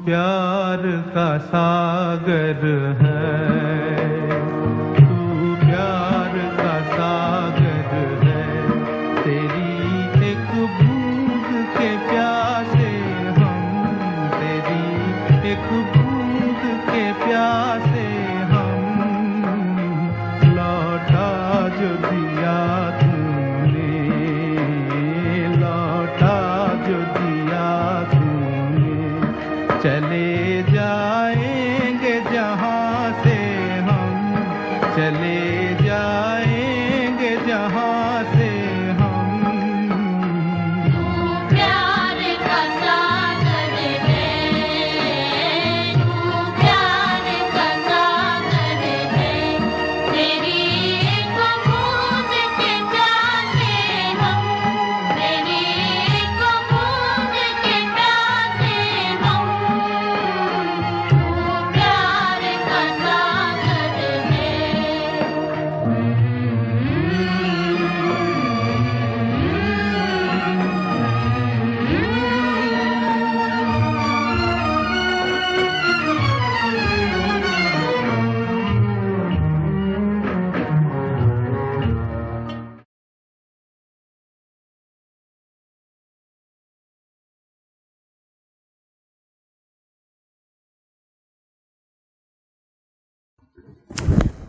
प्यार का सागर है, तू प्यार का सागर है। तेरी एक बूंद के प्यासे हम, तेरी एक बूंद के प्यासे हम। लौटा जो दिया तूने, लौटा जो दिया तूने। चले जाएंगे जहाँ से हम, चले जाएंगे जहाँ से हम। तू प्यार का सागर है, तू प्यार का सागर है। तेरी एक बूंद के प्यासे हम, तेरी एक बूंद के प्यासे हम। तू प्यार का सागर है।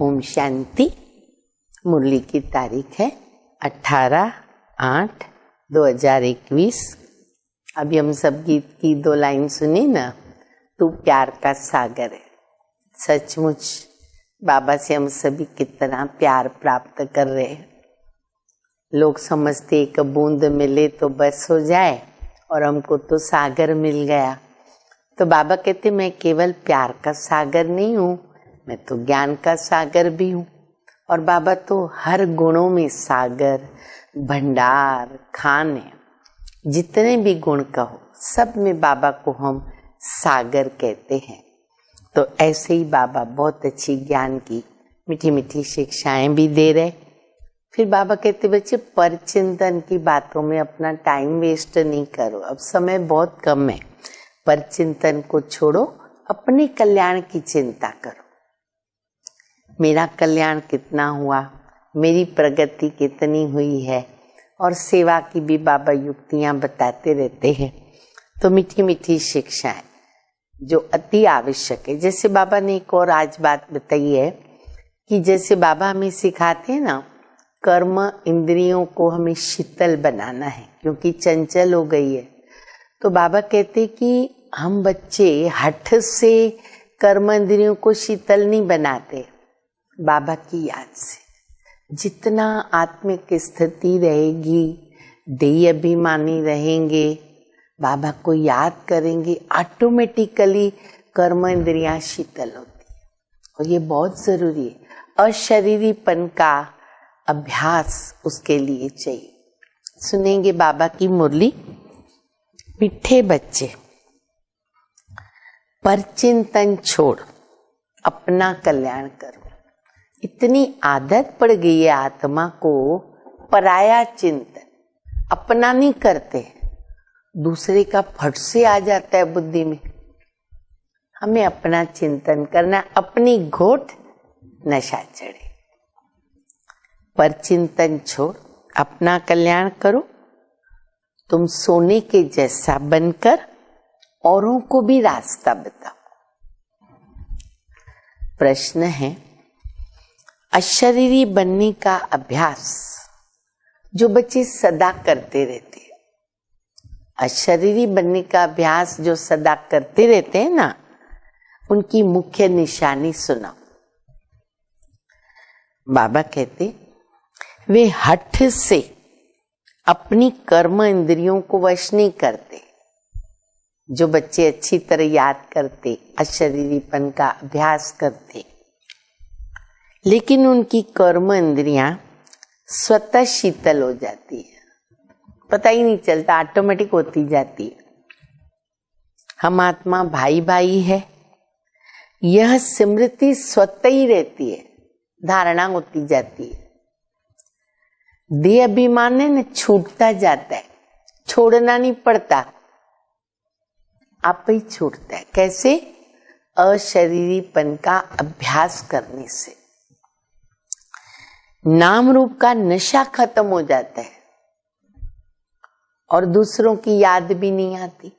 ओम शांति। मुरली की तारीख है 18/8/2021। अभी हम सब गीत की 2 लाइन सुनी ना। तू प्यार का सागर है। सचमुच बाबा से हम सभी कितना प्यार प्राप्त कर रहे हैं। लोग समझते एक बूंद मिले तो बस हो जाए और हमको तो सागर मिल गया। तो बाबा कहते मैं केवल प्यार का सागर नहीं हूँ, मैं तो ज्ञान का सागर भी हूँ। और बाबा तो हर गुणों में सागर, भंडार, खान है। जितने भी गुण कहो सब में बाबा को हम सागर कहते हैं। तो ऐसे ही बाबा बहुत अच्छी ज्ञान की मीठी मीठी शिक्षाएं भी दे रहे। फिर बाबा कहते बच्चे परचिंतन की बातों में अपना टाइम वेस्ट नहीं करो, अब समय बहुत कम है। परचिंतन को छोड़ो, अपने कल्याण की चिंता करो। मेरा कल्याण कितना हुआ, मेरी प्रगति कितनी हुई है। और सेवा की भी बाबा युक्तियां बताते रहते हैं। तो मीठी मीठी शिक्षाएं जो अति आवश्यक है। जैसे बाबा ने एक और आज बात बताई है कि जैसे बाबा हमें सिखाते हैं ना, कर्म इंद्रियों को हमें शीतल बनाना है क्योंकि चंचल हो गई है। तो बाबा कहते कि हम बच्चे हठ से कर्म इंद्रियों को शीतल नहीं बनाते, बाबा की याद से। जितना आत्मिक स्थिति रहेगी, देह अभिमानी रहेंगे, बाबा को याद करेंगे, ऑटोमेटिकली कर्म इंद्रियां शीतल होती है। और ये बहुत जरूरी है। अशरीरीपन का अभ्यास उसके लिए चाहिए। सुनेंगे बाबा की मुरली। मिठे बच्चे, परचिंतन छोड़, अपना कल्याण करो। इतनी आदत पड़ गई है आत्मा को पराया चिंतन, अपना नहीं करते, दूसरे का फट से आ जाता है बुद्धि में। हमें अपना चिंतन करना, अपनी घोट नशा चढ़े। पर चिंतन छोड़, अपना कल्याण करो। तुम सोने के जैसा बनकर औरों को भी रास्ता बताओ। प्रश्न है, अशरीरी बनने का अभ्यास जो बच्चे सदा करते रहते हैं, अशरीरी बनने का अभ्यास जो सदा करते रहते हैं ना, उनकी मुख्य निशानी सुनो। बाबा कहते वे हठ से अपनी कर्म इंद्रियों को वश नहीं करते। जो बच्चे अच्छी तरह याद करते, अशरीरीपन का अभ्यास करते, लेकिन उनकी कर्म इंद्रियां स्वतः शीतल हो जाती है, पता ही नहीं चलता, ऑटोमेटिक होती जाती है। हम आत्मा भाई भाई है, यह स्मृति स्वतः ही रहती है, धारणा होती जाती है। देह अभिमान है न, छूटता जाता है, छोड़ना नहीं पड़ता। आप ही छूटता है। कैसे? अशरीरीपन का अभ्यास करने से नाम रूप का नशा खत्म हो जाता है और दूसरों की याद भी नहीं आती।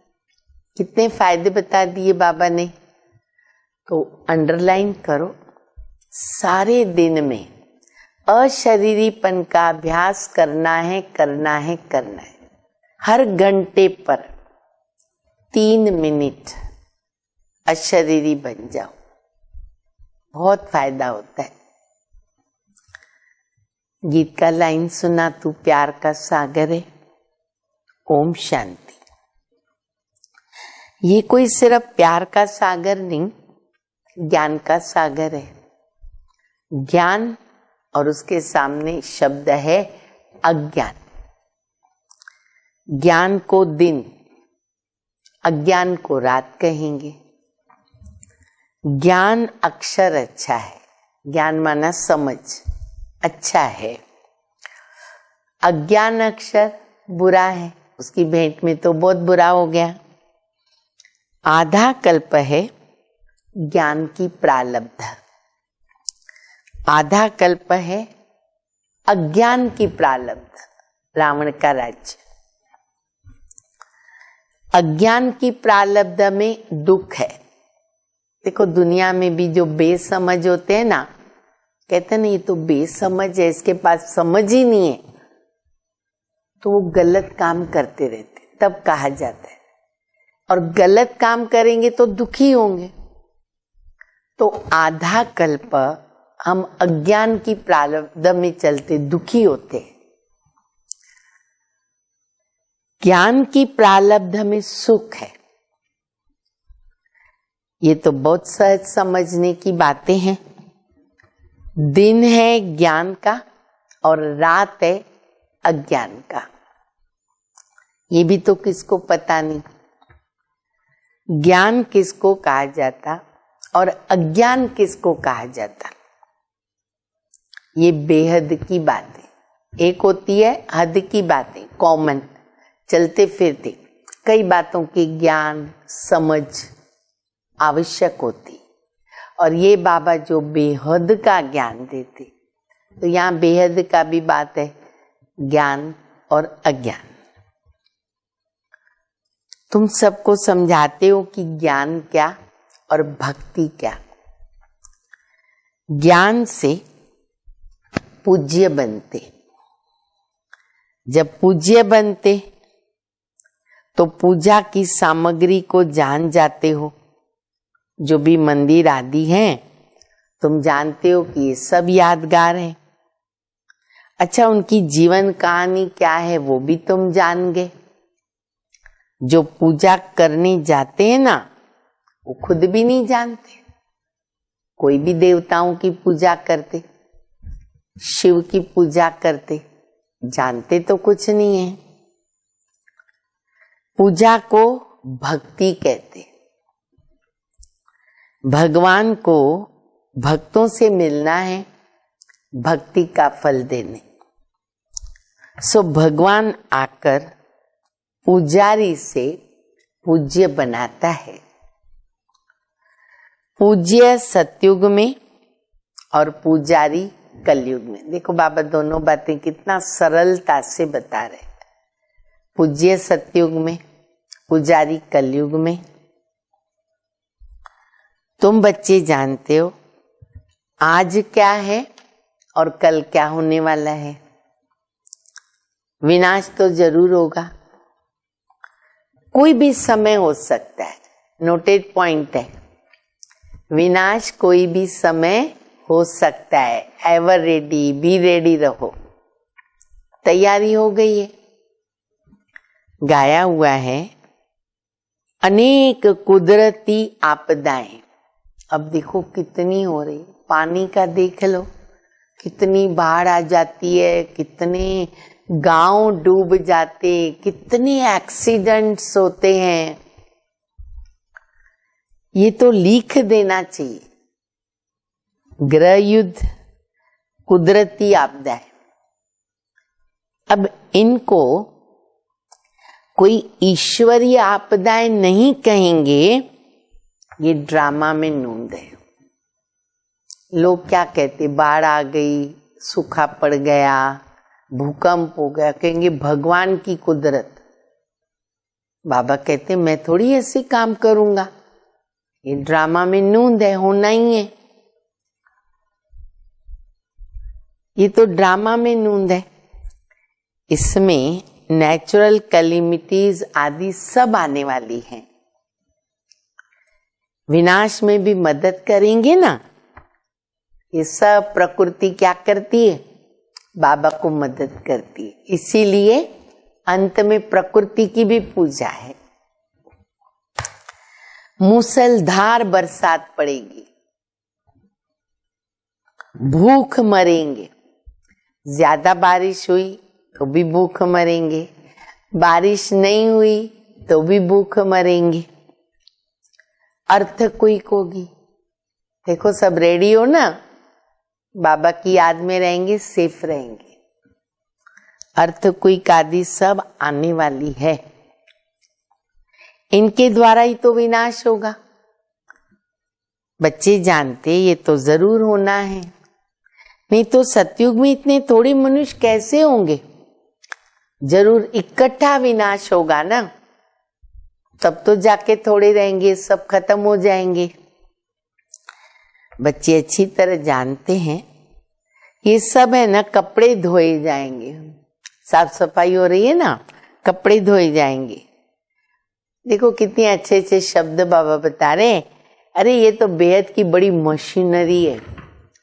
कितने फायदे बता दिए बाबा ने, तो अंडरलाइन करो। सारे दिन में अशरीरीपन का अभ्यास करना है, करना है, करना है। हर घंटे पर 3 मिनट अशरीरी बन जाओ, बहुत फायदा होता है। गीत का लाइन सुना, तू प्यार का सागर है। ओम शांति। ये कोई सिर्फ प्यार का सागर नहीं, ज्ञान का सागर है। ज्ञान और उसके सामने शब्द है अज्ञान। ज्ञान को दिन, अज्ञान को रात कहेंगे। ज्ञान अक्षर अच्छा है, ज्ञान माना समझ, अच्छा है। अज्ञान अक्षर बुरा है, उसकी भेंट में तो बहुत बुरा हो गया। आधा कल्प है ज्ञान की प्रालब्ध, आधा कल्प है अज्ञान की प्रालब्ध, रावण का राज्य। अज्ञान की प्रालब्ध में दुख है। देखो दुनिया में भी जो बेसमझ होते हैं ना, कहते नहीं ये तो बेसमझ है, इसके पास समझ ही नहीं है, तो वो गलत काम करते रहते, तब कहा जाता है। और गलत काम करेंगे तो दुखी होंगे। तो आधा कल्प हम अज्ञान की प्रारब्ध में चलते दुखी होते हैं। ज्ञान की प्रारब्ध में सुख है। ये तो बहुत सहज समझने की बातें हैं। दिन है ज्ञान का और रात है अज्ञान का। ये भी तो किसको पता नहीं। ज्ञान किसको कहा जाता और अज्ञान किसको कहा जाता, ये बेहद की बातें। एक होती है हद की बातें, कॉमन, चलते फिरते, कई बातों की ज्ञान समझ आवश्यक होती, और ये बाबा जो बेहद का ज्ञान देते, तो यहाँ बेहद का भी बात है, ज्ञान और अज्ञान। तुम सबको समझाते हो कि ज्ञान क्या और भक्ति क्या। ज्ञान से पूज्य बनते, जब पूज्य बनते तो पूजा की सामग्री को जान जाते हो। जो भी मंदिर आदि हैं, तुम जानते हो कि ये सब यादगार है। अच्छा, उनकी जीवन कहानी क्या है वो भी तुम जान गए। जो पूजा करने जाते हैं ना, वो खुद भी नहीं जानते। कोई भी देवताओं की पूजा करते, शिव की पूजा करते, जानते तो कुछ नहीं है। पूजा को भक्ति कहते। भगवान को भक्तों से मिलना है, भक्ति का फल देने। सो भगवान आकर पुजारी से पूज्य बनाता है। पूज्य सतयुग में और पुजारी कलयुग में। देखो बाबा दोनों बातें कितना सरलता से बता रहे। पूज्य सतयुग में, पुजारी कलयुग में। तुम बच्चे जानते हो आज क्या है और कल क्या होने वाला है। विनाश तो जरूर होगा, कोई भी समय हो सकता है। नोटेड पॉइंट है, विनाश कोई भी समय हो सकता है। एवर रेडी, बी रेडी रहो। तैयारी हो गई है। गाया हुआ है, अनेक कुदरती आपदाएं। अब देखो कितनी हो रही। पानी का देख लो, कितनी बाढ़ आ जाती है, कितने गांव डूब जाते, कितने एक्सीडेंट्स होते हैं। ये तो लिख देना चाहिए। गृह युद्ध, कुदरती आपदा है। अब इनको कोई ईश्वरीय आपदाएं नहीं कहेंगे, ये ड्रामा में नूंद है। लोग क्या कहते, बाढ़ आ गई, सूखा पड़ गया, भूकंप हो गया, कहेंगे भगवान की कुदरत। बाबा कहते मैं थोड़ी ऐसे काम करूंगा, ये ड्रामा में नूंद है, होना ही है। ये तो ड्रामा में नूंद है। इसमें नेचुरल कैलेमिटीज आदि सब आने वाली हैं। विनाश में भी मदद करेंगे ना। ये सब प्रकृति क्या करती है, बाबा को मदद करती है। इसीलिए अंत में प्रकृति की भी पूजा है। मूसलधार बरसात पड़ेगी, भूख मरेंगे। ज्यादा बारिश हुई तो भी भूख मरेंगे, बारिश नहीं हुई तो भी भूख मरेंगे। अर्थक्वेक होगी। देखो सब रेडी हो ना, बाबा की याद में रहेंगे, सेफ रहेंगे। अर्थक्वेक आदि सब आने वाली है। इनके द्वारा ही तो विनाश होगा। बच्चे जानते ये तो जरूर होना है, नहीं तो सतयुग में इतने थोड़े मनुष्य कैसे होंगे। जरूर इकट्ठा विनाश होगा ना, तब तो जाके थोड़े रहेंगे, सब खत्म हो जाएंगे। बच्चे अच्छी तरह जानते हैं ये सब है ना, कपड़े धोए जाएंगे। साफ सफाई हो रही है ना, कपड़े धोए जाएंगे। देखो कितने अच्छे अच्छे शब्द बाबा बता रहे हैं। अरे ये तो बेहद की बड़ी मशीनरी है,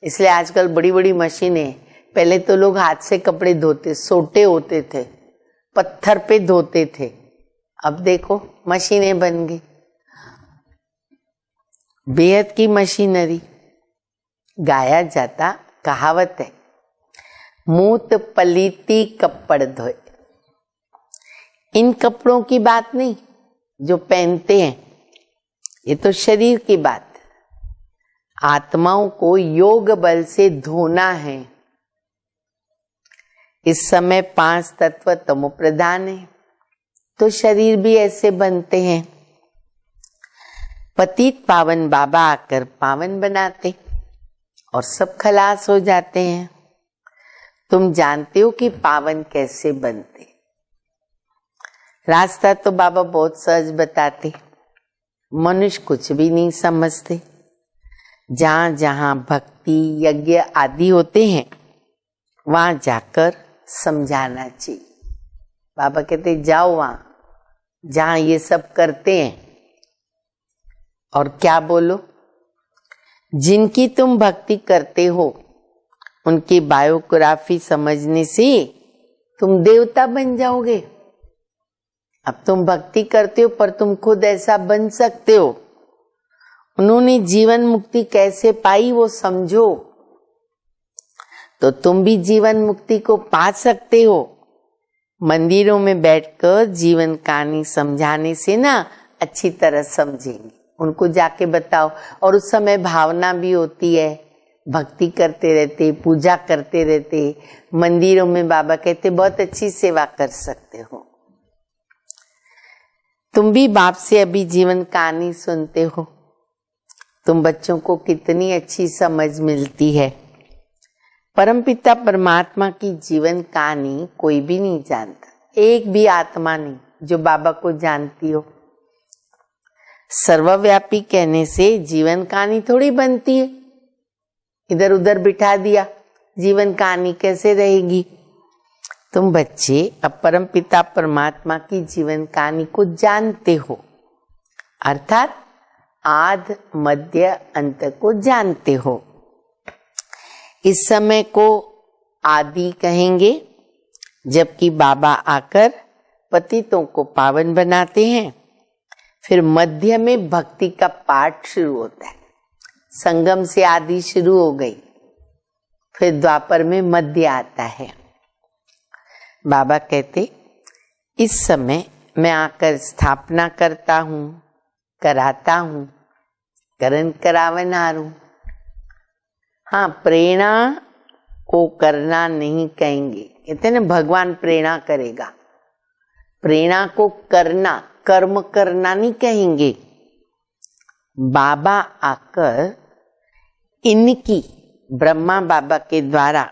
इसलिए आजकल बड़ी बड़ी मशीनें। पहले तो लोग हाथ से कपड़े धोते, सोटे होते थे, पत्थर पे धोते थे। अब देखो मशीनें बन गई, बेहद की मशीनरी। गाया जाता कहावत है, मूत पलीती कपड़ धोए। इन कपड़ों की बात नहीं जो पहनते हैं, ये तो शरीर की बात। आत्माओं को योग बल से धोना है। इस समय 5 तत्व तमो प्रधान है, तो शरीर भी ऐसे बनते हैं। पतित पावन बाबा आकर पावन बनाते और सब खलास हो जाते हैं। तुम जानते हो कि पावन कैसे बनते। रास्ता तो बाबा बहुत सहज बताते, मनुष्य कुछ भी नहीं समझते। जहां जहां भक्ति यज्ञ आदि होते हैं वहां जाकर समझाना चाहिए। बाबा कहते जाओ वहां जहां ये सब करते हैं, और क्या बोलो, जिनकी तुम भक्ति करते हो उनकी बायोग्राफी समझने से तुम देवता बन जाओगे। अब तुम भक्ति करते हो पर तुम खुद ऐसा बन सकते हो। उन्होंने जीवन मुक्ति कैसे पाई वो समझो, तो तुम भी जीवन मुक्ति को पा सकते हो। मंदिरों में बैठकर जीवन कहानी समझाने से ना अच्छी तरह समझेंगे। उनको जाके बताओ, और उस समय भावना भी होती है, भक्ति करते रहते, पूजा करते रहते। मंदिरों में बाबा कहते बहुत अच्छी सेवा कर सकते हो। तुम भी बाप से अभी जीवन कहानी सुनते हो, तुम बच्चों को कितनी अच्छी समझ मिलती है। परमपिता परमात्मा की जीवन कहानी कोई भी नहीं जानता, एक भी आत्मा नहीं जो बाबा को जानती हो। सर्वव्यापी कहने से जीवन कहानी थोड़ी बनती है। इधर उधर बिठा दिया, जीवन कहानी कैसे रहेगी। तुम बच्चे अब परमपिता परमात्मा की जीवन कहानी को जानते हो, अर्थात आद मध्य अंत को जानते हो। इस समय को आदि कहेंगे, जबकि बाबा आकर पतितों को पावन बनाते हैं। फिर मध्य में भक्ति का पाठ शुरू होता है। संगम से आदि शुरू हो गई, फिर द्वापर में मध्य आता है। बाबा कहते इस समय मैं आकर स्थापना करता हूँ, कराता हूँ, करण करावनहार हूँ। हाँ, प्रेरणा को करना नहीं कहेंगे, कहते ना भगवान प्रेरणा करेगा। प्रेरणा को करना, कर्म करना नहीं कहेंगे। बाबा आकर इनकी, ब्रह्मा बाबा के द्वारा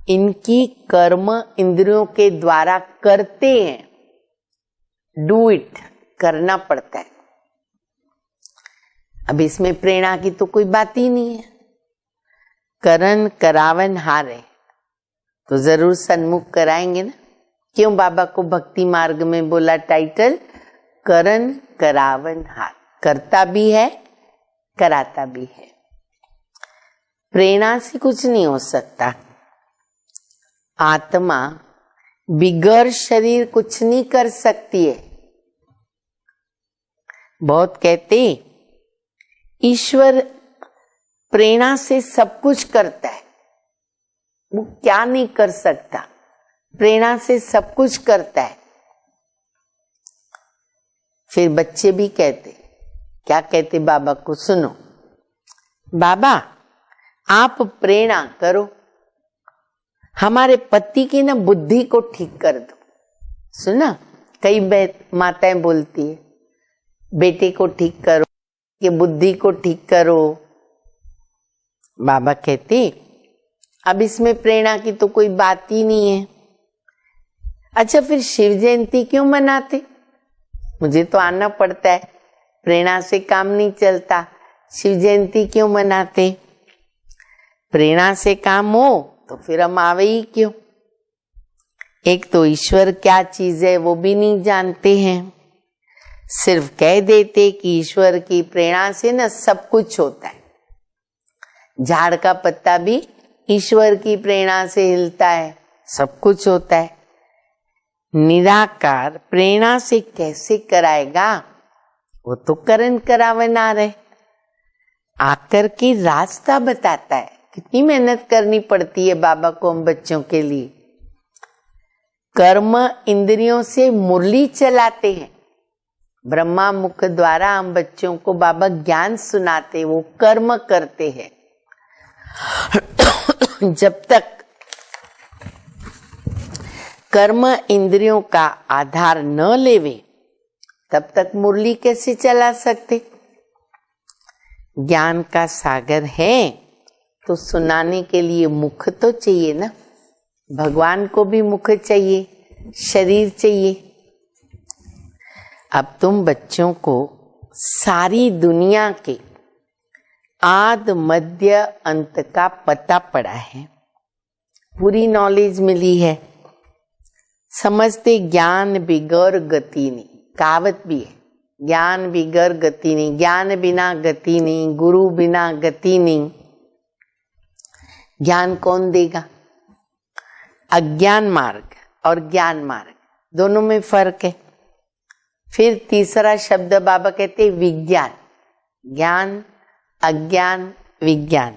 इनकी कर्म इंद्रियों के द्वारा करते हैं। डू इट, करना पड़ता है। अब इसमें प्रेरणा की तो कोई बात ही नहीं है। करन करावन हारे तो जरूर सन्मुख कराएंगे ना। क्यों बाबा को भक्ति मार्ग में बोला टाइटल, करन करावन हार, करता भी है कराता भी है। प्रेरणा से कुछ नहीं हो सकता। आत्मा बिगर शरीर कुछ नहीं कर सकती है। बहुत कहते ईश्वर प्रेरणा से सब कुछ करता है, वो क्या नहीं कर सकता, प्रेरणा से सब कुछ करता है। फिर बच्चे भी कहते, क्या कहते बाबा को, सुनो बाबा आप प्रेरणा करो, हमारे पति की ना बुद्धि को ठीक कर दो। सुना, कई माताएं बोलती है बेटे को ठीक करो, कि बुद्धि को ठीक करो। बाबा कहते अब इसमें प्रेरणा की तो कोई बात ही नहीं है। अच्छा फिर शिव जयंती क्यों मनाते? मुझे तो आना पड़ता है, प्रेरणा से काम नहीं चलता, शिव जयंती क्यों मनाते? प्रेरणा से काम हो तो फिर हम आवे ही क्यों? एक तो ईश्वर क्या चीज है वो भी नहीं जानते हैं, सिर्फ कह देते कि ईश्वर की प्रेरणा से ना सब कुछ होता है। झाड़ का पत्ता भी ईश्वर की प्रेरणा से हिलता है, सब कुछ होता है। निराकार प्रेरणा से कैसे कराएगा? वो तो करन करावन आ रहे, आकर के रास्ता बताता है। कितनी मेहनत करनी पड़ती है बाबा को हम बच्चों के लिए। कर्म इंद्रियों से मुरली चलाते हैं, ब्रह्मा मुख द्वारा हम बच्चों को बाबा ज्ञान सुनाते, वो कर्म करते हैं। जब तक कर्म इंद्रियों का आधार न लेवे तब तक मुरली कैसे चला सकते? ज्ञान का सागर है तो सुनाने के लिए मुख तो चाहिए ना। भगवान को भी मुख चाहिए, शरीर चाहिए। अब तुम बच्चों को सारी दुनिया के आद मध्य अंत का पता पड़ा है, पूरी नॉलेज मिली है। समझते ज्ञान बिगर गति नहीं, कहावत भी है, ज्ञान बिगर गति नहीं, ज्ञान बिना गति नहीं, गुरु बिना गति नहीं। ज्ञान कौन देगा? अज्ञान मार्ग और ज्ञान मार्ग दोनों में फर्क है। फिर तीसरा शब्द बाबा कहते विज्ञान, ज्ञान अज्ञान विज्ञान।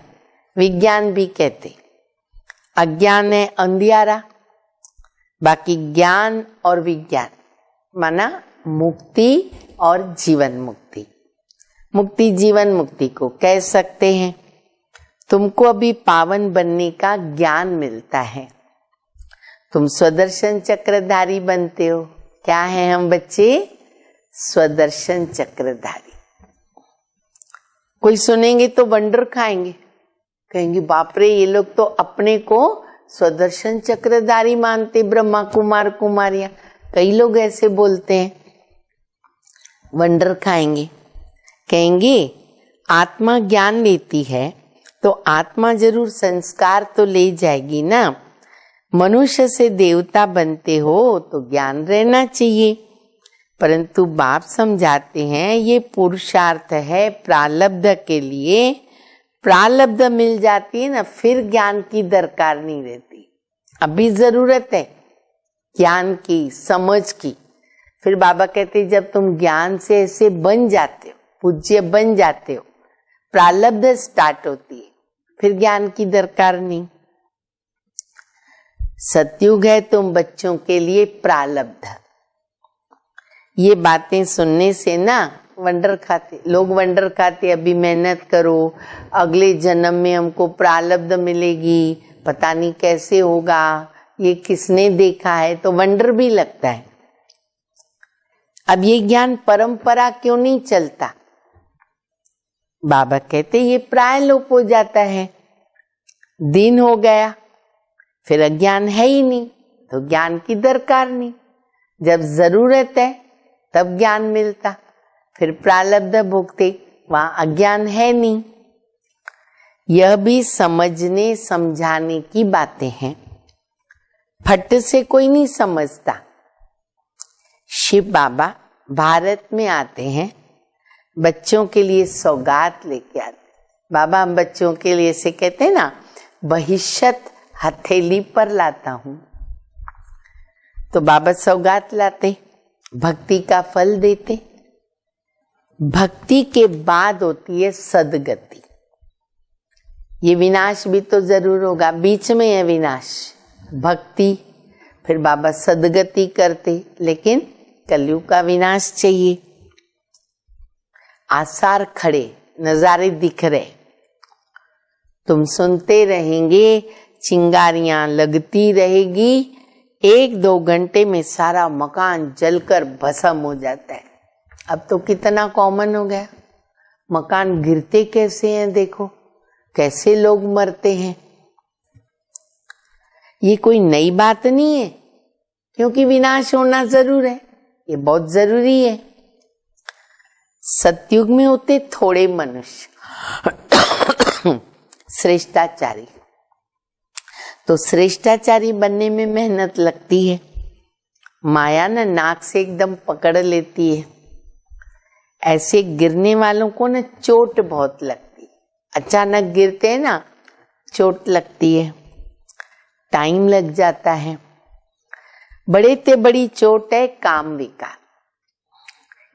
विज्ञान भी कहते, अज्ञान है अंधियारा, बाकी ज्ञान और विज्ञान माना मुक्ति और जीवन मुक्ति। मुक्ति जीवन मुक्ति को कह सकते हैं। तुमको अभी पावन बनने का ज्ञान मिलता है, तुम स्वदर्शन चक्रधारी बनते हो। क्या है हम बच्चे? स्वदर्शन चक्रधारी। कोई सुनेंगे तो वंडर खाएंगे, कहेंगे बाप रे ये लोग तो अपने को स्वदर्शन चक्रधारी मानते, ब्रह्मा कुमार कुमारियां। कई लोग ऐसे बोलते हैं, वंडर खाएंगे। कहेंगे आत्मा ज्ञान लेती है तो आत्मा जरूर संस्कार तो ले जाएगी ना। मनुष्य से देवता बनते हो तो ज्ञान रहना चाहिए, परंतु बाप समझाते हैं ये पुरुषार्थ है प्रारब्ध के लिए। प्रारब्ध मिल जाती है ना, फिर ज्ञान की दरकार नहीं रहती। अभी जरूरत है ज्ञान की, समझ की। फिर बाबा कहते जब तुम ज्ञान से ऐसे बन जाते हो, पूज्य बन जाते हो, प्रारब्ध स्टार्ट होती है, फिर ज्ञान की दरकार नहीं। सतयुग है तुम बच्चों के लिए प्रारब्ध। ये बातें सुनने से ना वंडर खाते लोग, वंडर खाते अभी मेहनत करो, अगले जन्म में हमको प्रारब्ध मिलेगी, पता नहीं कैसे होगा, ये किसने देखा है, तो वंडर भी लगता है। अब ये ज्ञान परंपरा क्यों नहीं चलता? बाबा कहते ये प्राय लोप हो जाता है, दिन हो गया फिर अज्ञान है ही नहीं, तो ज्ञान की दरकार नहीं। जब जरूरत है तब ज्ञान मिलता, फिर प्रारब्ध भोगते, वहां अज्ञान है नहीं। यह भी समझने समझाने की बातें हैं, फट से कोई नहीं समझता। शिव बाबा भारत में आते हैं, बच्चों के लिए सौगात लेके आते। बाबा हम बच्चों के लिए से कहते हैं ना, भविष्यत हथेली पर लाता हूं। तो बाबा सौगात लाते, भक्ति का फल देते। भक्ति के बाद होती है सदगति। ये विनाश भी तो जरूर होगा, बीच में है विनाश, भक्ति, फिर बाबा सदगति करते, लेकिन कलयुग का विनाश चाहिए। आसार खड़े, नजारे दिख रहे, तुम सुनते रहेंगे, चिंगारियां लगती रहेगी, 1-2 घंटे में सारा मकान जलकर भस्म हो जाता है। अब तो कितना कॉमन हो गया, मकान गिरते कैसे हैं, देखो कैसे लोग मरते हैं। ये कोई नई बात नहीं है, क्योंकि विनाश होना जरूर है, ये बहुत जरूरी है। सतयुग में होते थोड़े मनुष्य श्रेष्ठाचारी, तो श्रेष्ठाचारी बनने में मेहनत लगती है। माया ना नाक से एकदम पकड़ लेती है, ऐसे गिरने वालों को ना चोट बहुत लगती है। अचानक गिरते हैं ना, चोट लगती है, टाइम लग जाता है। बड़े ते बड़ी चोट है काम विकार,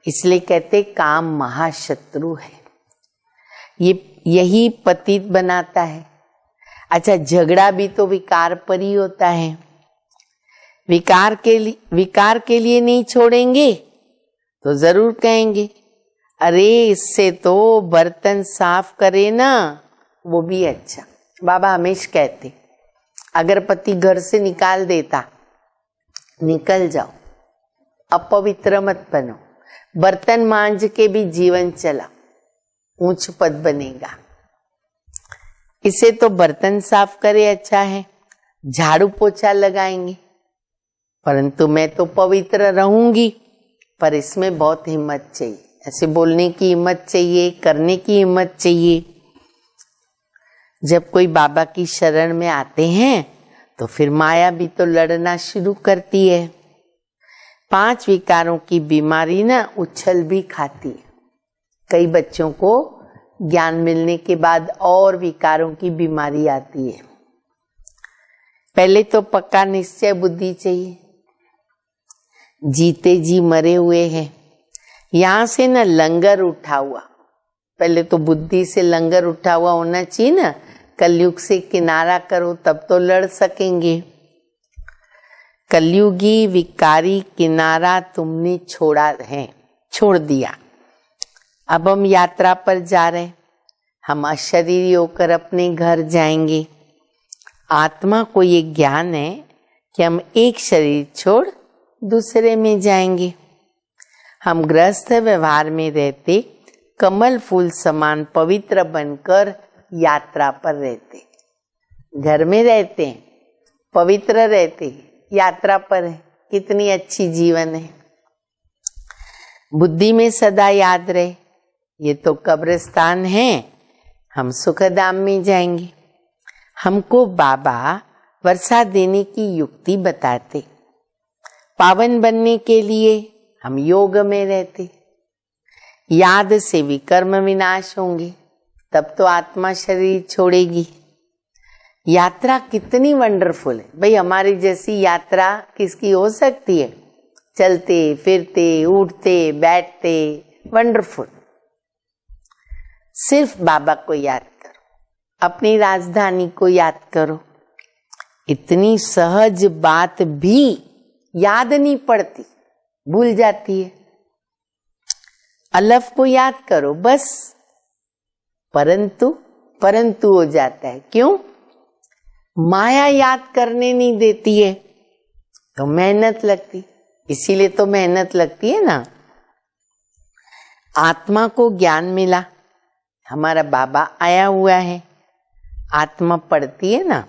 इसलिए कहते काम महाशत्रु है, यही पतित बनाता है। अच्छा, झगड़ा भी तो विकार पर ही होता है। विकार के लिए नहीं छोड़ेंगे तो जरूर कहेंगे, अरे इससे तो बर्तन साफ करे ना, वो भी अच्छा। बाबा हमेशा कहते, अगर पति घर से निकाल देता, निकल जाओ, अपवित्र मत बनो, बर्तन मांज के भी जीवन चला, ऊंच पद बनेगा। इसे तो बर्तन साफ करे अच्छा है, झाड़ू पोछा लगाएंगे, परंतु मैं तो पवित्र रहूंगी। पर इसमें बहुत हिम्मत चाहिए, ऐसे बोलने की हिम्मत चाहिए, करने की हिम्मत चाहिए। जब कोई बाबा की शरण में आते हैं तो फिर माया भी तो लड़ना शुरू करती है। 5 विकारों की बीमारी ना उछल भी खाती है। कई बच्चों को ज्ञान मिलने के बाद और विकारों की बीमारी आती है। पहले तो पक्का निश्चय बुद्धि चाहिए, जीते जी मरे हुए हैं, यहां से ना लंगर उठा हुआ, पहले तो बुद्धि से लंगर उठा हुआ होना चाहिए ना, कलयुग से किनारा करो तब तो लड़ सकेंगे। कलयुगी विकारी किनारा तुमने छोड़ दिया। अब हम यात्रा पर जा रहे, हम अशरीरी होकर अपने घर जाएंगे। आत्मा को ये ज्ञान है कि हम एक शरीर छोड़ दूसरे में जाएंगे। हम गृहस्थ व्यवहार में रहते, कमल फूल समान पवित्र बनकर यात्रा पर रहते। घर में रहते हैं, पवित्र रहते, यात्रा पर है, कितनी अच्छी जीवन है। बुद्धि में सदा याद रहे, ये तो कब्रिस्तान है, हम सुखधाम में जाएंगे। हमको बाबा वर्षा देने की युक्ति बताते, पावन बनने के लिए हम योग में रहते। याद से विकर्म विनाश होंगे, तब तो आत्मा शरीर छोड़ेगी। यात्रा कितनी वंडरफुल है भाई, हमारी जैसी यात्रा किसकी हो सकती है? चलते फिरते उठते बैठते, वंडरफुल। सिर्फ बाबा को याद करो, अपनी राजधानी को याद करो। इतनी सहज बात भी याद नहीं पड़ती, भूल जाती है। अलफ को याद करो बस, परंतु हो जाता है। क्यों? माया याद करने नहीं देती है, तो मेहनत लगती। इसीलिए तो मेहनत लगती है ना, आत्मा को ज्ञान मिला, हमारा बाबा आया हुआ है, आत्मा पढ़ती है ना,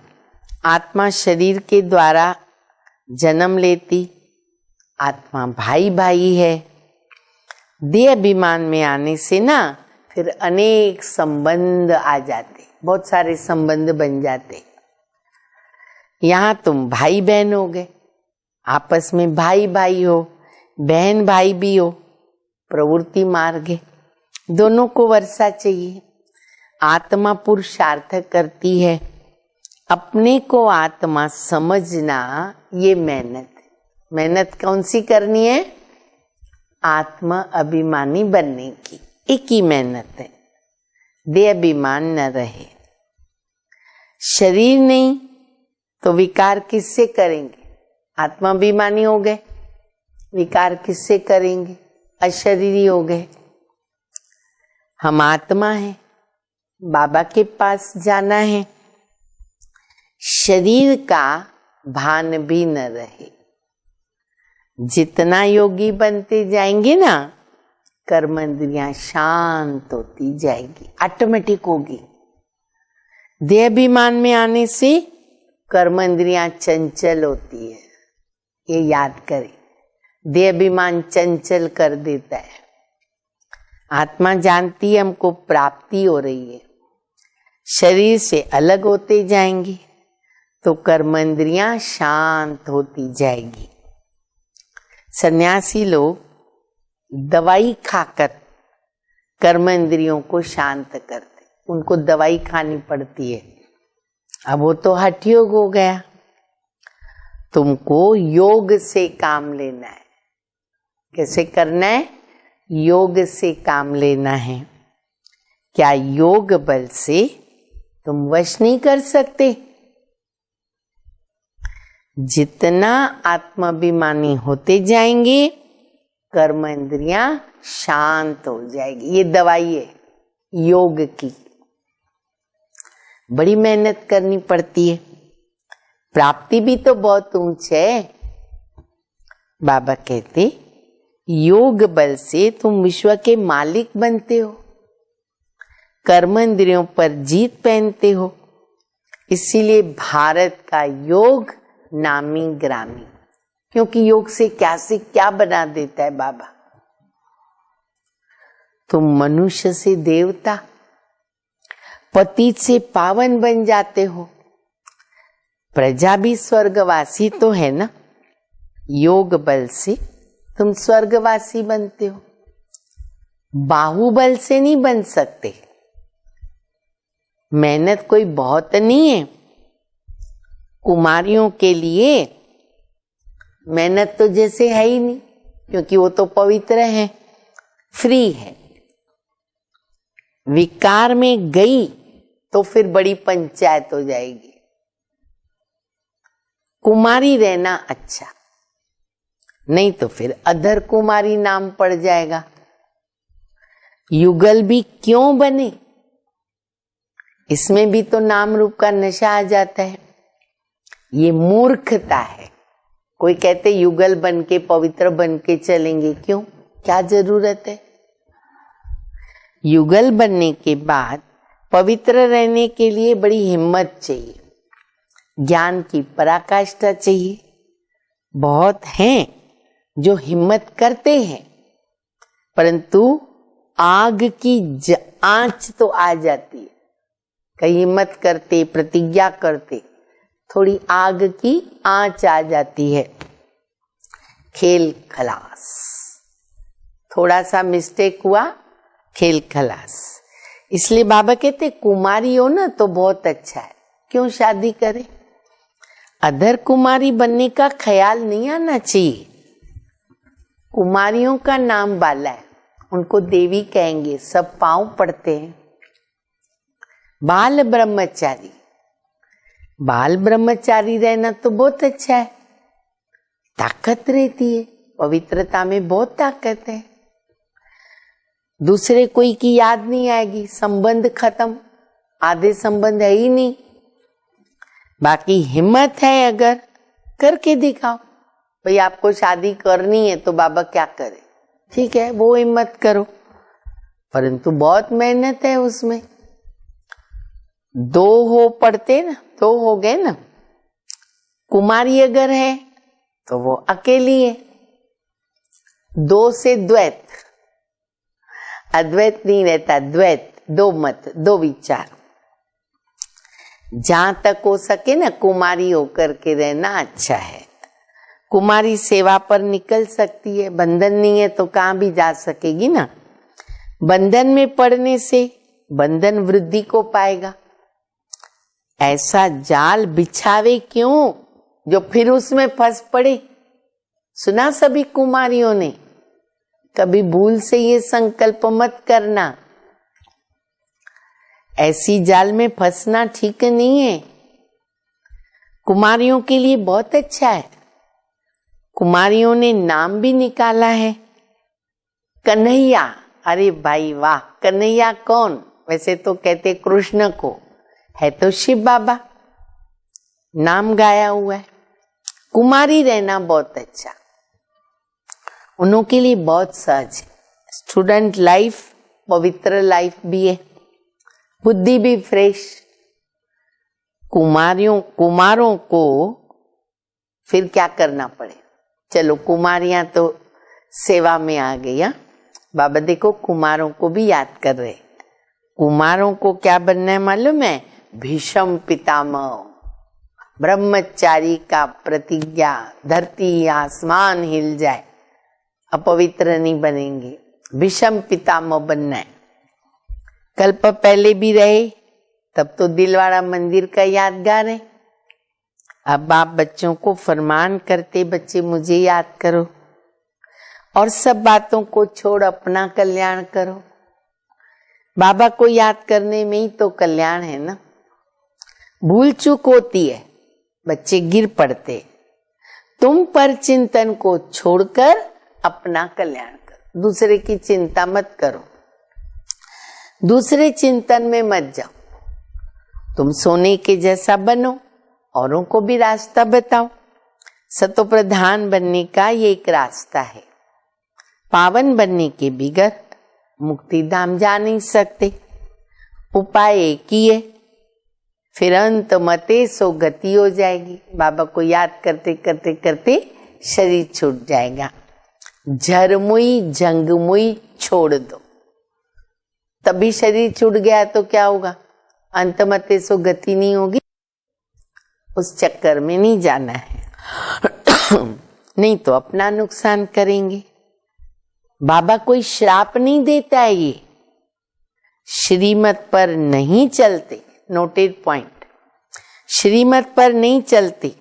आत्मा शरीर के द्वारा जन्म लेती, आत्मा भाई भाई है। देह अभिमान में आने से ना फिर अनेक संबंध आ जाते, बहुत सारे संबंध बन जाते। यहाँ तुम भाई बहन हो गए, आपस में भाई भाई हो, बहन भाई भी हो, प्रवृत्ति मार्ग है, दोनों को वर्षा चाहिए। आत्मा पुरुषार्थ करती है, अपने को आत्मा समझना ये मेहनत है। मेहनत कौन सी करनी है? आत्मा अभिमानी बनने की, एक ही मेहनत है, देह अभिमान न रहे। शरीर नहीं तो विकार किससे करेंगे? आत्मा अभिमानी हो गए, विकार किससे करेंगे? अशरीरी हो गए। हम आत्मा है, बाबा के पास जाना है, शरीर का भान भी न रहे। जितना योगी बनते जाएंगे ना, कर्म इंद्रियां शांत होती जाएगी, ऑटोमेटिक होगी। देह अभिमान में आने से कर्म इंद्रियां चंचल होती है, ये याद करें। देह अभिमान चंचल कर देता है। आत्मा जानती है हमको प्राप्ति हो रही है, शरीर से अलग होते जाएंगे तो कर्म इंद्रियां शांत होती जाएगी। सन्यासी लोग दवाई खाकर कर्म इंद्रियों को शांत करते, उनको दवाई खानी पड़ती है। अब वो तो हठ योग हो गया, तुमको योग से काम लेना है। कैसे करना है? योग से काम लेना है। क्या योग बल से तुम वश नहीं कर सकते? जितना आत्माभिमानी होते जाएंगे, कर्म इंद्रियां शांत हो जाएगी। ये दवाई है योग की। बड़ी मेहनत करनी पड़ती है, प्राप्ति भी तो बहुत ऊंच है। बाबा कहते योग बल से तुम विश्व के मालिक बनते हो, कर्म इंद्रियों पर जीत पहनते हो। इसीलिए भारत का योग नामी ग्रामी, क्योंकि योग से क्या बना देता है बाबा। तुम मनुष्य से देवता, पतित से पावन बन जाते हो। प्रजा भी स्वर्गवासी तो है ना, योग बल से तुम स्वर्गवासी बनते हो। बाहुबल से नहीं बन सकते। मेहनत कोई बहुत नहीं है। कुमारियों के लिए मेहनत तो जैसे है ही नहीं, क्योंकि वो तो पवित्र है, फ्री है। विकार में गई तो फिर बड़ी पंचायत हो जाएगी। कुमारी रहना अच्छा, नहीं तो फिर अधर कुमारी नाम पड़ जाएगा। युगल भी क्यों बने? इसमें भी तो नाम रूप का नशा आ जाता है। ये मूर्खता है। कोई कहते युगल बन के पवित्र बन के चलेंगे, क्यों? क्या जरूरत है? युगल बनने के बाद पवित्र रहने के लिए बड़ी हिम्मत चाहिए, ज्ञान की पराकाष्ठा चाहिए। बहुत हैं जो हिम्मत करते हैं, परंतु आग की आंच तो आ जाती है। कई हिम्मत करते, प्रतिज्ञा करते, थोड़ी आग की आंच आ जाती है, खेल खलास। थोड़ा सा मिस्टेक हुआ, खेल खलास। इसलिए बाबा कहते कुमारी हो ना तो बहुत अच्छा है, क्यों शादी करे? अधर कुमारी बनने का ख्याल नहीं आना चाहिए। कुमारियों का नाम बाला है, उनको देवी कहेंगे, सब पांव पड़ते हैं। बाल ब्रह्मचारी, बाल ब्रह्मचारी रहना तो बहुत अच्छा है, ताकत रहती है, पवित्रता में बहुत ताकत है। दूसरे कोई की याद नहीं आएगी, संबंध खत्म, आधे संबंध है ही नहीं। बाकी हिम्मत है अगर, करके दिखाओ। भाई आपको शादी करनी है तो बाबा क्या करे? ठीक है, वो हिम्मत करो, परंतु बहुत मेहनत है उसमें। 2 हो पढ़ते ना, 2 हो गए ना। कुमारी अगर है तो वो अकेली है। 2 से द्वैत, अद्वैत नहीं रहता, द्वैत, 2 मत, 2 विचार। जहां तक हो सके ना कुमारी होकर के रहना अच्छा है। कुमारी सेवा पर निकल सकती है, बंधन नहीं है तो कहां भी जा सकेगी ना। बंधन में पड़ने से बंधन वृद्धि को पाएगा। ऐसा जाल बिछावे क्यों जो फिर उसमें फंस पड़े। सुना सभी कुमारियों ने, कभी भूल से ये संकल्प मत करना, ऐसी जाल में फंसना ठीक नहीं है। कुमारियों के लिए बहुत अच्छा है। कुमारियों ने नाम भी निकाला है, कन्हैया। अरे भाई वाह, कन्हैया कौन? वैसे तो कहते कृष्ण को, है तो शिव बाबा, नाम गाया हुआ है। कुमारी रहना बहुत अच्छा, उन्हों के लिए बहुत सहज है। स्टूडेंट लाइफ पवित्र लाइफ भी है, बुद्धि भी फ्रेश। कुमारों को फिर क्या करना पड़े। चलो कुमारियां तो सेवा में आ गई। बाबा देखो कुमारों को भी याद कर रहे। कुमारों को क्या बनना है मालूम है? भीष्म पितामह, ब्रह्मचारी का प्रतिज्ञा, धरती आसमान हिल जाए, अपवित्र नहीं बनेंगे। भीष्म पितामह बनना है। कल्प पहले भी रहे, तब तो दिलवाड़ा मंदिर का यादगार है। अब आप बच्चों को फरमान करते, बच्चे मुझे याद करो और सब बातों को छोड़ अपना कल्याण करो। बाबा को याद करने में ही तो कल्याण है ना। भूल चूक होती है, बच्चे गिर पड़ते। तुम पर चिंतन को छोड़कर अपना कल्याण करो, दूसरे की चिंता मत करो, दूसरे चिंतन में मत जाओ। तुम सोने के जैसा बनो, औरों को भी रास्ता बताओ। सतो प्रधान बनने का ये एक रास्ता है। पावन बनने के बिगर मुक्ति धाम जा नहीं सकते। उपाय एक ही है, फिर अंत मते सो गति हो जाएगी। बाबा को याद करते करते करते शरीर छूट जाएगा। झरमुई जंगमुई छोड़ दो, तभी शरीर छूट गया तो क्या होगा? अंत मते सो गति नहीं होगी। उस चक्कर में नहीं जाना है नहीं तो अपना नुकसान करेंगे। बाबा कोई श्राप नहीं देता है, ये श्रीमत पर नहीं चलते। नोटेड पॉइंट, श्रीमत पर नहीं चलते,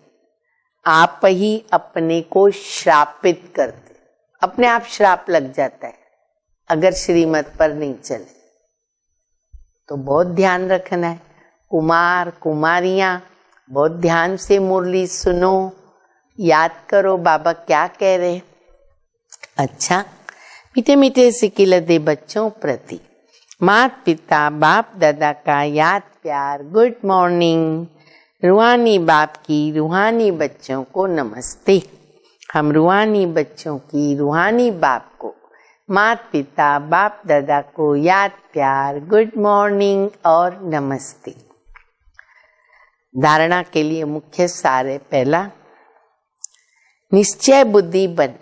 आप ही अपने को श्रापित करते। अपने आप श्राप लग जाता है अगर श्रीमत पर नहीं चले। तो बहुत ध्यान रखना है। कुमार कुमारियां बहुत ध्यान से मुरली सुनो, याद करो बाबा क्या कह रहे। अच्छा, मीठे मीठे सिकिलदे बच्चों प्रति माता पिता बाप दादा का याद प्यार, गुड मॉर्निंग। रूहानी बाप की रूहानी बच्चों को नमस्ते। हम रूहानी बच्चों की रूहानी बाप को, माता पिता बाप दादा को याद प्यार, गुड मॉर्निंग और नमस्ते। धारणा के लिए मुख्य सार है। पहला, निश्चय बुद्धि बन,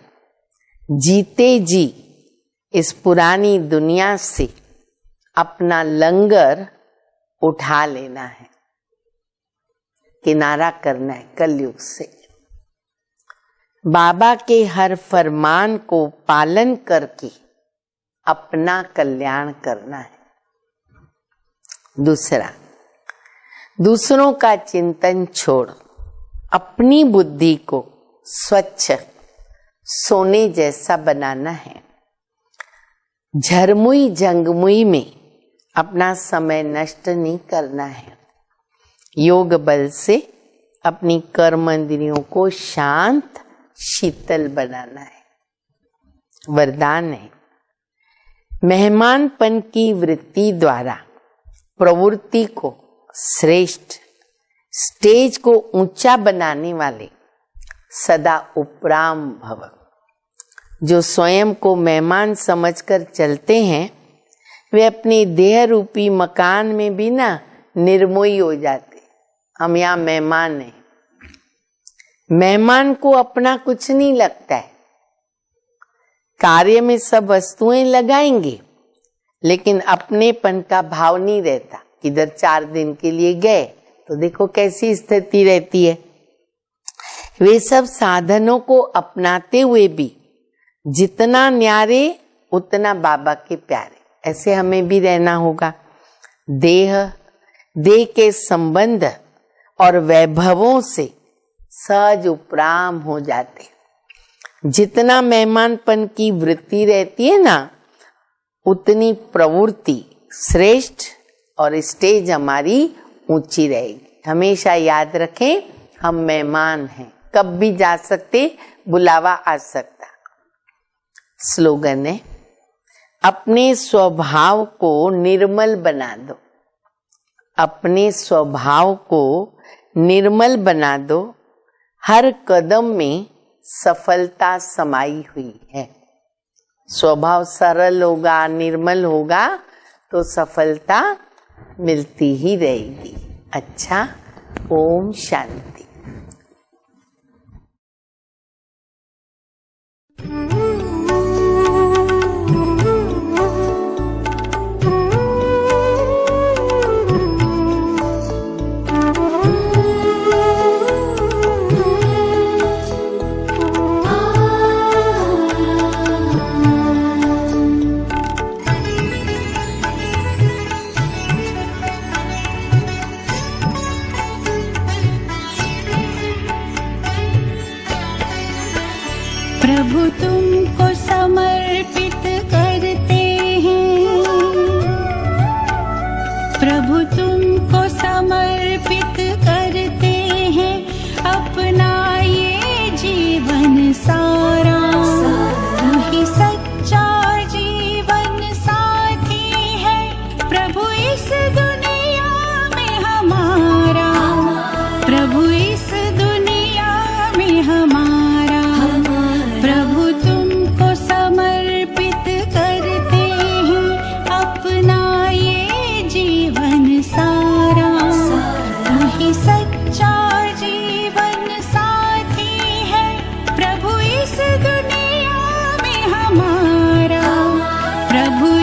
जीते जी इस पुरानी दुनिया से अपना लंगर उठा लेना है, किनारा करना है कलयुग से। बाबा के हर फरमान को पालन करके अपना कल्याण करना है। दूसरा, दूसरों का चिंतन छोड़ अपनी बुद्धि को स्वच्छ सोने जैसा बनाना है। झरमुई जंगमुई में अपना समय नष्ट नहीं करना है। योग बल से अपनी कर्म इंद्रियों को शांत शीतल बनाना है। वरदान है, मेहमानपन की वृत्ति द्वारा प्रवृत्ति को श्रेष्ठ, स्टेज को ऊंचा बनाने वाले सदा उपराम भव। जो स्वयं को मेहमान समझकर चलते हैं, वे अपनी देह रूपी मकान में भी ना निर्मोही हो जाते। हम यहाँ मेहमान हैं, मेहमान को अपना कुछ नहीं लगता है। कार्य में सब वस्तुएं लगाएंगे लेकिन अपनेपन का भाव नहीं रहता। इधर 4 दिन के लिए गए तो देखो कैसी स्थिति रहती है। वे सब साधनों को अपनाते हुए भी जितना न्यारे उतना बाबा के प्यारे। ऐसे हमें भी रहना होगा। देह के संबंध और वैभवों से सहज उपराम हो जाते। जितना मेहमानपन की वृत्ति रहती है ना, उतनी प्रवृत्ति श्रेष्ठ और स्टेज हमारी ऊंची रहेगी। हमेशा याद रखें, हम मेहमान हैं, कब भी जा सकते, बुलावा आ सकता। स्लोगन है, अपने स्वभाव को निर्मल बना दो। अपने स्वभाव को निर्मल बना दो। हर कदम में सफलता समाई हुई है। स्वभाव सरल होगा, निर्मल होगा तो सफलता मिलती ही रहेगी। अच्छा, ओम शांति। प्रभु तुमको समर्पित करते हैं, प्रभु तुमको समर्पित करते हैं अपना ये जीवन सारा। तू ही सच्चा जीवन साथी है प्रभु इस दुनिया में हमारा, प्रभु इस दुनिया में हमारा। प्रभु तुमको समर्पित करते हैं अपना ये जीवन सारा। तू ही सच्चा जीवन साथी है प्रभु इस दुनिया में हमारा, प्रभु